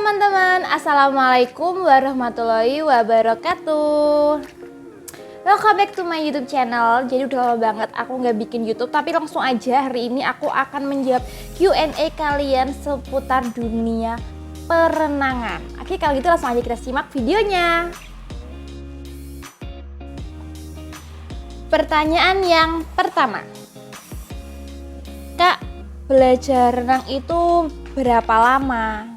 teman-teman, Assalamualaikum warahmatullahi wabarakatuh. Welcome back to my YouTube channel. Jadi udah lama banget aku nggak bikin YouTube, tapi langsung aja hari ini aku akan menjawab Q&A kalian seputar dunia perenangan. Oke, kalau gitu langsung aja kita simak videonya. Pertanyaan yang pertama, Kak, belajar renang itu berapa lama?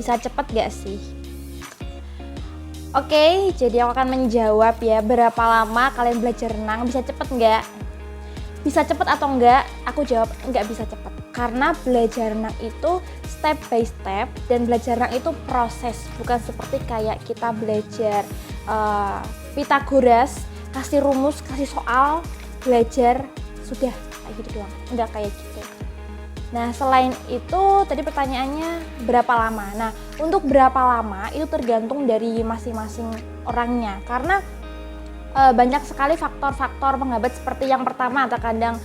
Bisa cepet gak sih? Oke, jadi aku akan menjawab ya, berapa lama kalian belajar renang, bisa cepet nggak? Bisa cepet atau enggak? Aku jawab nggak bisa cepet. Karena belajar renang itu step by step, dan belajar renang itu proses, bukan seperti kayak kita belajar Pythagoras, kasih rumus, kasih soal, belajar, sudah kayak gitu doang. Enggak kayak gitu. Nah, selain itu tadi pertanyaannya berapa lama. Nah, untuk berapa lama itu tergantung dari masing-masing orangnya. Karena banyak sekali faktor-faktor penghambat, seperti yang pertama, terkadang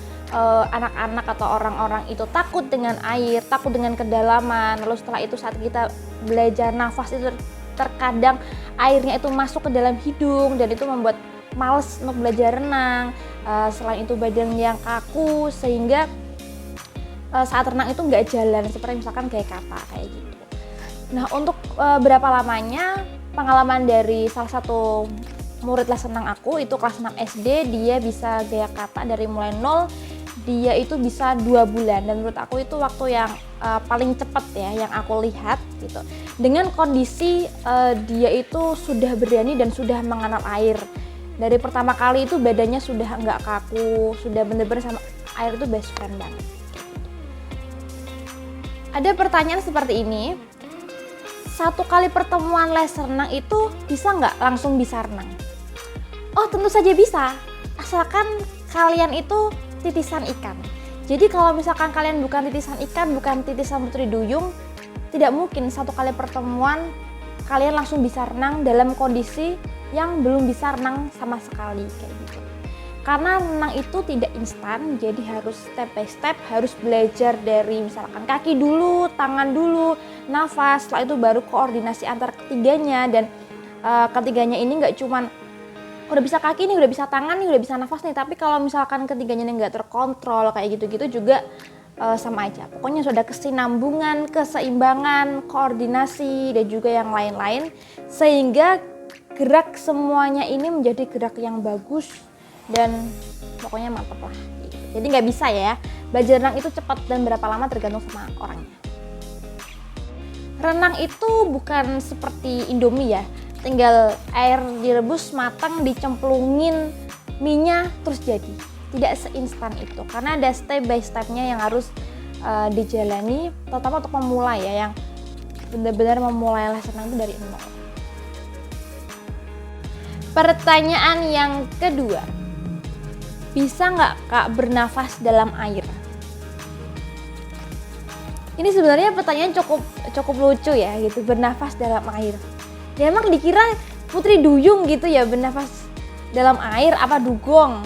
anak-anak atau orang-orang itu takut dengan air, takut dengan kedalaman. Lalu setelah itu saat kita belajar nafas itu terkadang airnya itu masuk ke dalam hidung dan itu membuat males untuk belajar renang. Selain itu badan yang kaku sehingga saat renang itu nggak jalan, seperti misalkan kayak kata kayak gitu. Nah, untuk berapa lamanya, pengalaman dari salah satu murid les renang aku itu kelas 6 SD, dia bisa gaya kata dari mulai 0, dia itu bisa 2 bulan, dan menurut aku itu waktu yang paling cepat ya yang aku lihat gitu. Dengan kondisi dia itu sudah berani dan sudah mengenal air. Dari pertama kali itu badannya sudah nggak kaku, sudah bener-bener sama air itu best friend banget. Ada pertanyaan seperti ini, satu kali pertemuan les renang itu bisa nggak langsung bisa renang? Oh, tentu saja bisa, asalkan kalian itu titisan ikan. Jadi kalau misalkan kalian bukan titisan ikan, bukan titisan putri duyung, tidak mungkin satu kali pertemuan kalian langsung bisa renang dalam kondisi yang belum bisa renang sama sekali kayak gitu. Karena renang itu tidak instan, jadi harus step by step, harus belajar dari misalkan kaki dulu, tangan dulu, nafas, setelah itu baru koordinasi antar ketiganya. Dan ketiganya ini nggak cuman udah bisa kaki nih, udah bisa tangan nih, udah bisa nafas nih, tapi kalau misalkan ketiganya nggak terkontrol kayak gitu-gitu juga sama aja. Pokoknya sudah kesinambungan, keseimbangan, koordinasi, dan juga yang lain-lain, sehingga gerak semuanya ini menjadi gerak yang bagus dan pokoknya mantep lah. Jadi nggak bisa ya, belajar renang itu cepat dan berapa lama tergantung sama orangnya. Renang itu bukan seperti Indomie ya, tinggal air direbus matang, dicemplungin minyak terus jadi. Tidak seinstan itu, karena ada step by stepnya yang harus dijalani, terutama untuk memulai ya, yang benar-benar memulai les renang itu dari nol. Pertanyaan yang kedua, bisa nggak Kak bernafas dalam air? Ini sebenarnya pertanyaan cukup lucu ya gitu, bernafas dalam air. Ya emang dikira putri duyung gitu ya bernafas dalam air, apa dugong?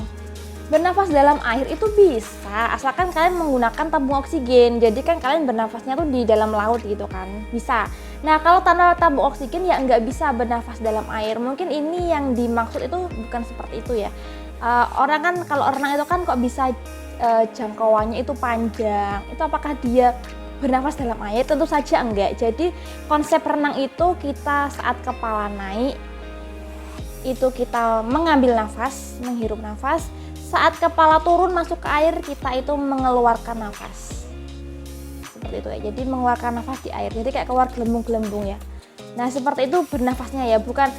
Bernafas dalam air itu bisa, asalkan kalian menggunakan tabung oksigen. Jadi kan kalian bernafasnya tuh di dalam laut gitu kan, bisa. Nah, kalau tanpa tabung oksigen ya nggak bisa bernafas dalam air. Mungkin ini yang dimaksud itu bukan seperti itu ya. Orang kan kalau renang itu kan kok bisa jangkauannya itu panjang. Itu apakah dia bernafas dalam air? Tentu saja enggak. Jadi konsep renang itu kita saat kepala naik itu kita mengambil nafas, menghirup nafas. Saat kepala turun masuk ke air, kita itu mengeluarkan nafas. Seperti itu ya. Jadi mengeluarkan nafas di air. Jadi kayak keluar gelembung-gelembung ya. Nah, seperti itu bernafasnya ya, bukan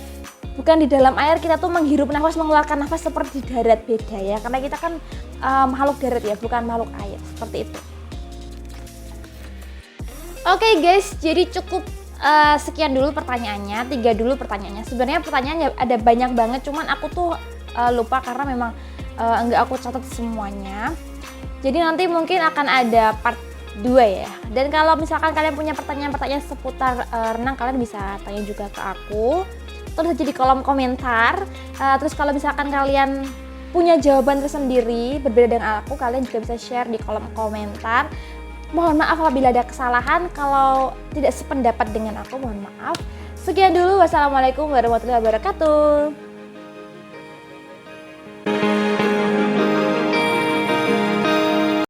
di dalam air kita tuh menghirup nafas, mengeluarkan nafas seperti di darat, beda ya. Karena kita kan makhluk darat ya, bukan makhluk air. Seperti itu. Oke guys, jadi cukup sekian dulu pertanyaannya, 3 dulu pertanyaannya. Sebenarnya pertanyaannya ada banyak banget, cuman aku tuh lupa karena memang enggak aku catat semuanya. Jadi nanti mungkin akan ada part 2 ya. Dan kalau misalkan kalian punya pertanyaan-pertanyaan seputar renang, kalian bisa tanya juga ke aku. Tulis aja di kolom komentar. Terus kalau misalkan kalian punya jawaban tersendiri berbeda dengan aku, kalian juga bisa share di kolom komentar. Mohon maaf apabila ada kesalahan, kalau tidak sependapat dengan aku mohon maaf. Sekian dulu, wassalamualaikum warahmatullahi wabarakatuh.